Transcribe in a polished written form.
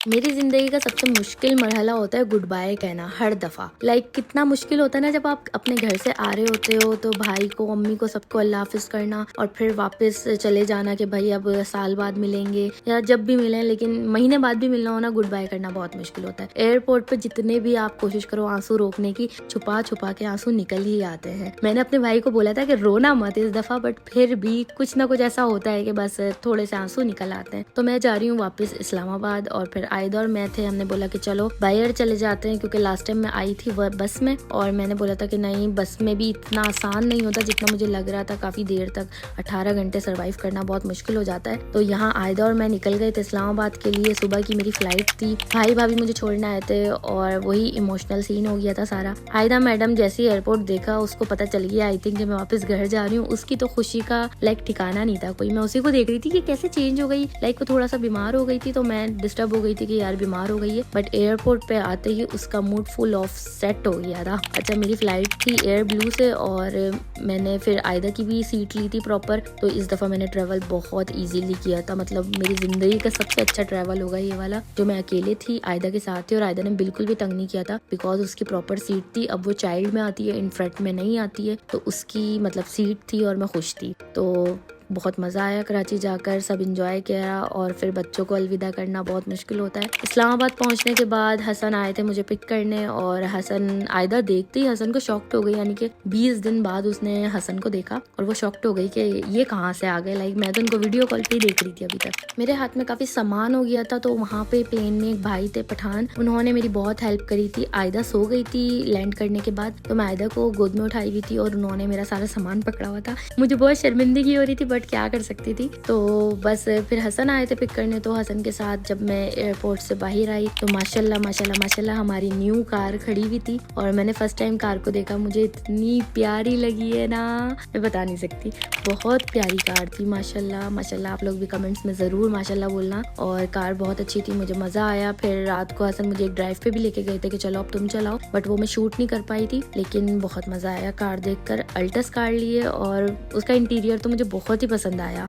मेरी ज़िंदगी का सबसे मुश्किल मरहला होता है गुड बाय कहना हर दफ़ा। कितना मुश्किल होता है ना, जब आप अपने घर से आ रहे होते हो तो भाई को, अम्मी को, सबको अल्लाह हाफ़िज़ करना और फिर वापस चले जाना कि भाई अब साल बाद मिलेंगे या जब भी मिलें, लेकिन महीने बाद भी मिलना हो ना, गुड बाय करना बहुत मुश्किल होता है। एयरपोर्ट पे जितने भी आप कोशिश करो आंसू रोकने की, छुपा के आंसू निकल ही आते हैं। मैंने अपने भाई को बोला था कि रोना मत इस दफ़ा, बट फिर भी कुछ ना कुछ ऐसा होता है कि बस थोड़े से आंसू निकल आते हैं। तो मैं जा रही हूँ वापस इस्लामाबाद और फिर आयदा और मैं थे, हमने बोला कि चलो बाय एयर चले जाते हैं, क्योंकि लास्ट टाइम मैं आई थी बस में और मैंने बोला था कि नहीं, बस में भी इतना आसान नहीं होता जितना मुझे लग रहा था। काफ़ी देर तक 18 घंटे सर्वाइव करना बहुत मुश्किल हो जाता है। तो यहाँ आयदा और मैं निकल गए थे इस्लामाबाद के लिए। सुबह की मेरी फ्लाइट थी, भाई भाभी मुझे छोड़ने आए थे और वही इमोशनल सीन हो गया था सारा। आयदा मैडम जैसे ही एयरपोर्ट देखा, उसको पता चल गया आई थिंक कि मैं वापस घर जा रही हूँ। उसकी तो खुशी का ठिकाना नहीं था कोई। मैं उसी को देख रही थी कि कैसे चेंज हो गई। वो थोड़ा सा बीमार हो गई थी तो मैं डिस्टर्ब हो गई थी कि यार बीमार हो गई है, बट एयरपोर्ट पे आते ही उसका मूड फुल ऑफ सेट हो गया था। अच्छा, मेरी फ्लाइट थी एयर ब्लू से और मैंने फिर आयदा की भी सीट ली थी प्रॉपर। तो इस दफ़ा मैंने ट्रैवल बहुत इजीली किया था, मतलब मेरी ज़िंदगी का सबसे अच्छा ट्रैवल होगा ये वाला। जो मैं अकेले थी, आयदा के साथ थी और आयदा ने बिल्कुल भी तंग नहीं किया था बिकॉज उसकी प्रॉपर सीट थी। अब वो चाइल्ड में आती है, इन फ्रंट में नहीं आती है, तो उसकी मतलब सीट थी और मैं खुश थी। तो बहुत मज़ा आया कराची जाकर, सब इंजॉय किया और फिर बच्चों को अलविदा करना बहुत मुश्किल होता है। इस्लामाबाद पहुंचने के बाद हसन आए थे मुझे पिक करने और हसन, आयदा देखते ही हसन को शॉक्ड हो गई, यानी कि 20 दिन बाद उसने हसन को देखा और वो शॉक्ड हो गई कि ये कहाँ से आ गए। मैं तो उनको वीडियो कॉल पे ही देख रही थी अभी तक। मेरे हाथ में काफ़ी सामान हो गया था, तो वहाँ पे प्लेन में एक भाई थे पठान, उन्होंने मेरी बहुत हेल्प करी थी। आयदा सो गई थी लैंड करने के बाद, तो मैं आयदा को गोद में उठाई हुई थी और उन्होंने मेरा सारा सामान पकड़ा हुआ था। मुझे बहुत शर्मिंदगी हो रही थी, बट क्या कर सकती थी। तो बस फिर हसन आए थे पिक करने, तो हसन के साथ जब मैं एयरपोर्ट से बाहर आई तो माशाल्लाह माशाल्लाह माशाल्लाह हमारी न्यू कार खड़ी हुई थी और मैंने फर्स्ट टाइम कार को देखा। मुझे इतनी प्यारी लगी है ना, मैं बता नहीं सकती। बहुत प्यारी कार थी माशाल्लाह माशाल्लाह। आप लोग भी कमेंट्स में ज़रूर माशाल्लाह बोलना। और कार बहुत अच्छी थी, मुझे मज़ा आया। फिर रात को हसन मुझे एक ड्राइव पे भी लेके गए थे कि चलो अब तुम चलाओ, बट वो मैं शूट नहीं कर पाई थी। लेकिन बहुत मज़ा आया कार देखकर। अल्टस कार लिए और उसका इंटीरियर तो मुझे बहुत ही पसंद आया।